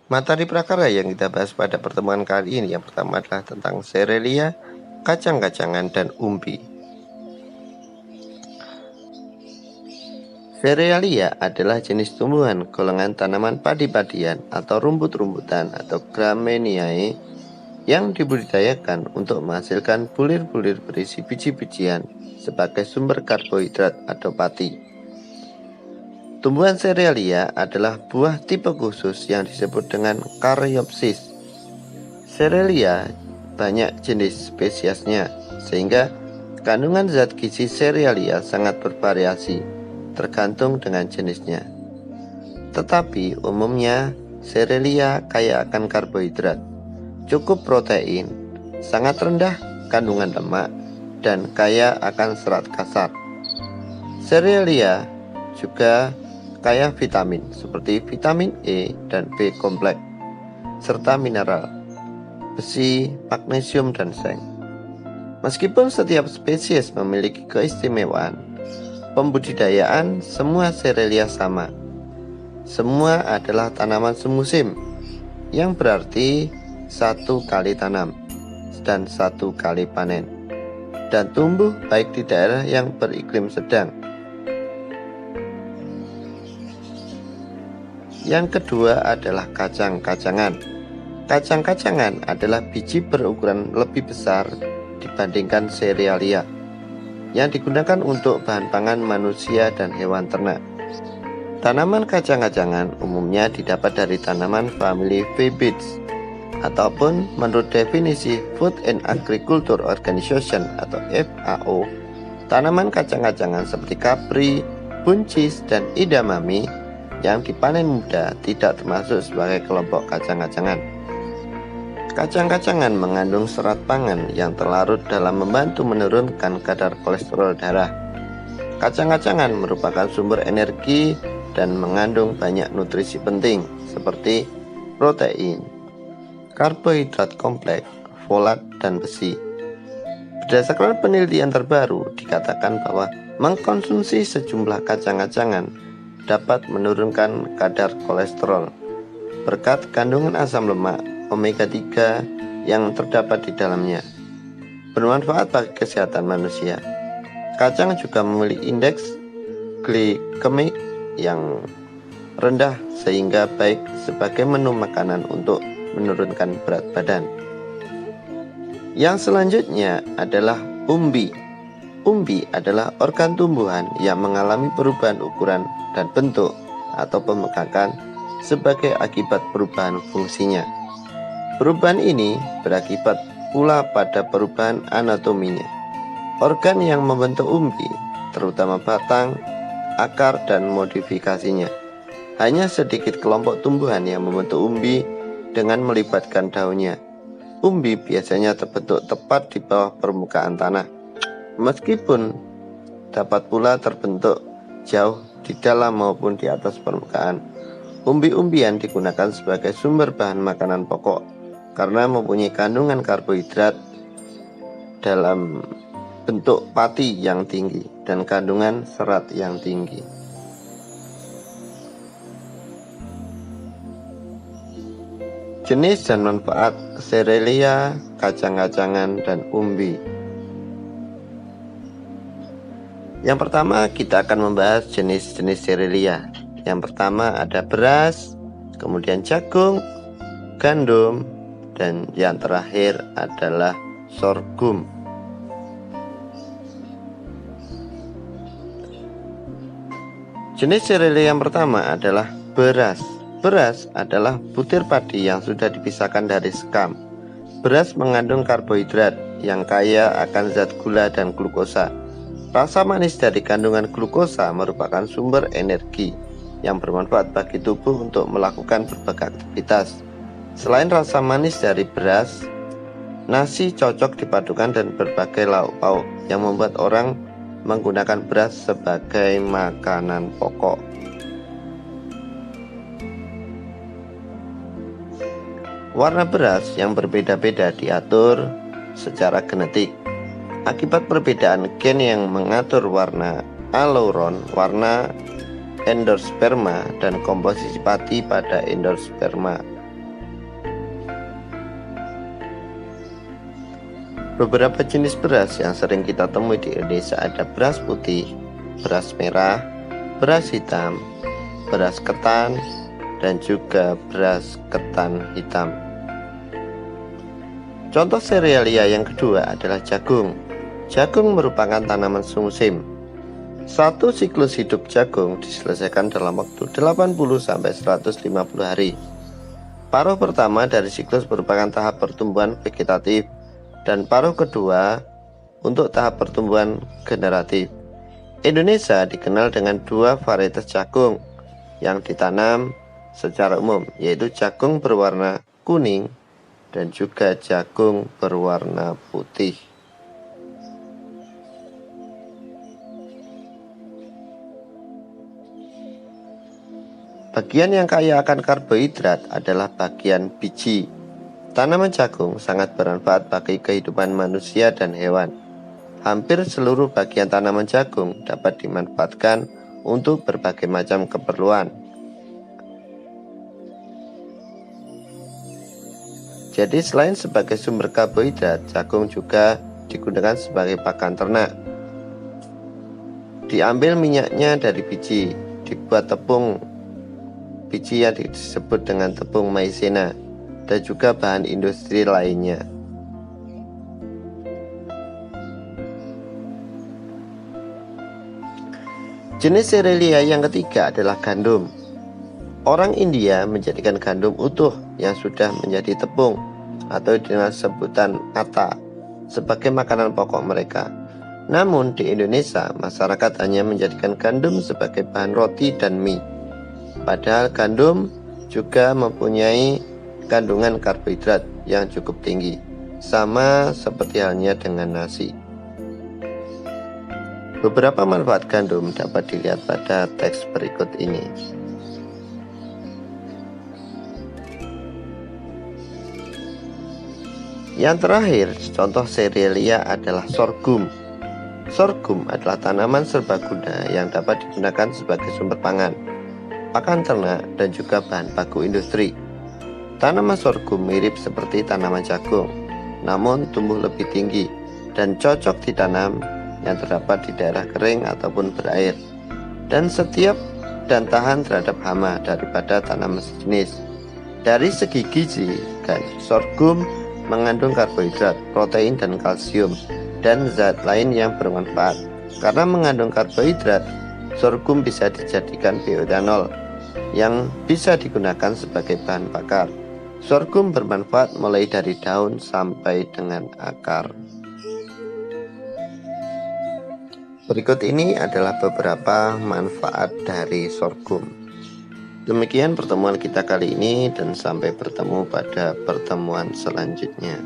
Materi prakara yang kita bahas pada pertemuan kali ini yang pertama adalah tentang Cerealia, kacang-kacangan, dan umbi. Cerealia adalah jenis tumbuhan golongan tanaman padi-padian atau rumput-rumputan atau Gramineae yang dibudidayakan untuk menghasilkan bulir-bulir berisi biji-bijian sebagai sumber karbohidrat atau pati. Tumbuhan Cerealia adalah buah tipe khusus yang disebut dengan Caryopsis. Cerealia banyak jenis spesiesnya, sehingga kandungan zat gizi Cerealia sangat bervariasi tergantung dengan jenisnya. Tetapi umumnya Cerealia kaya akan karbohidrat, cukup protein, sangat rendah kandungan lemak, dan kaya akan serat kasar. Cerealia juga kaya vitamin seperti vitamin E dan B kompleks, serta mineral, besi, magnesium, dan seng. Meskipun setiap spesies memiliki keistimewaan, pembudidayaan semua Cerealia sama. Semua adalah tanaman semusim, yang berarti 1 kali tanam dan 1 kali panen, dan tumbuh baik di daerah yang beriklim sedang. Yang kedua adalah kacang-kacangan. Kacang-kacangan adalah biji berukuran lebih besar dibandingkan Cerealia, yang digunakan untuk bahan pangan manusia dan hewan ternak. Tanaman kacang-kacangan umumnya didapat dari tanaman famili Fabaceae, ataupun menurut definisi Food and Agriculture Organization atau FAO, tanaman kacang-kacangan seperti kapri, buncis, dan edamame yang dipanen muda tidak termasuk sebagai kelompok kacang-kacangan. Kacang-kacangan mengandung serat pangan yang terlarut dalam membantu menurunkan kadar kolesterol darah. Kacang-kacangan merupakan sumber energi dan mengandung banyak nutrisi penting seperti protein, karbohidrat kompleks, folat, dan besi. Berdasarkan penelitian terbaru, dikatakan bahwa mengkonsumsi sejumlah kacang-kacangan dapat menurunkan kadar kolesterol berkat kandungan asam lemak omega 3 yang terdapat di dalamnya. Bermanfaat bagi kesehatan manusia. Kacang juga memiliki indeks glikemik yang rendah sehingga baik sebagai menu makanan untuk menurunkan berat badan. Yang selanjutnya adalah umbi. Umbi adalah organ tumbuhan yang mengalami perubahan ukuran dan bentuk atau pemekakan sebagai akibat perubahan fungsinya. Perubahan ini berakibat pula pada perubahan anatominya. Organ yang membentuk umbi, terutama batang, akar, dan modifikasinya. Hanya sedikit kelompok tumbuhan yang membentuk umbi dengan melibatkan daunnya. Umbi biasanya terbentuk tepat di bawah permukaan tanah, meskipun dapat pula terbentuk jauh di dalam maupun di atas permukaan. Umbi-umbian digunakan sebagai sumber bahan makanan pokok karena mempunyai kandungan karbohidrat dalam bentuk pati yang tinggi dan kandungan serat yang tinggi. Jenis dan manfaat Cerealia, kacang-kacangan, dan umbi. Yang pertama, kita akan membahas jenis-jenis Cerealia. Yang pertama ada beras, kemudian jagung, gandum, dan yang terakhir adalah sorghum. Jenis Cerealia yang pertama adalah beras. Beras adalah butir padi yang sudah dipisahkan dari sekam. Beras mengandung karbohidrat yang kaya akan zat gula dan glukosa. Rasa manis dari kandungan glukosa merupakan sumber energi yang bermanfaat bagi tubuh untuk melakukan berbagai aktivitas. Selain rasa manis dari beras, nasi cocok dipadukan dan berbagai lauk pauk yang membuat orang menggunakan beras sebagai makanan pokok. Warna beras yang berbeda-beda diatur secara genetik. Akibat perbedaan gen yang mengatur warna aleuron, warna endosperma, dan komposisi pati pada endosperma. Beberapa jenis beras yang sering kita temui di Indonesia ada beras putih, beras merah, beras hitam, beras ketan, dan juga beras ketan hitam. Contoh serealia yang kedua adalah jagung. Jagung merupakan tanaman semusim. Satu siklus hidup jagung diselesaikan dalam waktu 80-150 hari. Paruh pertama dari siklus merupakan tahap pertumbuhan vegetatif dan paruh kedua untuk tahap pertumbuhan generatif. Indonesia dikenal dengan dua varietas jagung yang ditanam secara umum, yaitu jagung berwarna kuning dan juga jagung berwarna putih. Bagian yang kaya akan karbohidrat adalah bagian biji. Tanaman jagung sangat bermanfaat bagi kehidupan manusia dan hewan. Hampir seluruh bagian tanaman jagung dapat dimanfaatkan untuk berbagai macam keperluan. Jadi selain sebagai sumber karbohidrat, jagung juga digunakan sebagai pakan ternak. Diambil minyaknya dari biji, dibuat tepung biji yang disebut dengan tepung maizena, dan juga bahan industri lainnya. Jenis serealia yang ketiga adalah gandum. Orang India menjadikan gandum utuh yang sudah menjadi tepung atau dengan sebutan atta sebagai makanan pokok mereka. Namun di Indonesia, masyarakat hanya menjadikan gandum sebagai bahan roti dan mie. Padahal gandum juga mempunyai kandungan karbohidrat yang cukup tinggi, sama seperti halnya dengan nasi. Beberapa manfaat gandum dapat dilihat pada teks berikut ini. Yang terakhir, contoh serealia adalah sorghum. Sorghum adalah tanaman serbaguna yang dapat digunakan sebagai sumber pangan, pakan ternak, dan juga bahan baku industri. Tanaman sorghum mirip seperti tanaman jagung, namun tumbuh lebih tinggi dan cocok ditanam yang terdapat di daerah kering ataupun berair, dan tahan terhadap hama daripada tanaman sejenis. Dari segi gizi, sorghum mengandung karbohidrat, protein, dan kalsium, dan zat lain yang bermanfaat. Karena mengandung karbohidrat, sorghum bisa dijadikan bioetanol yang bisa digunakan sebagai bahan bakar. Sorghum bermanfaat mulai dari daun sampai dengan akar. Berikut ini adalah beberapa manfaat dari sorghum. Demikian pertemuan kita kali ini, dan sampai bertemu pada pertemuan selanjutnya.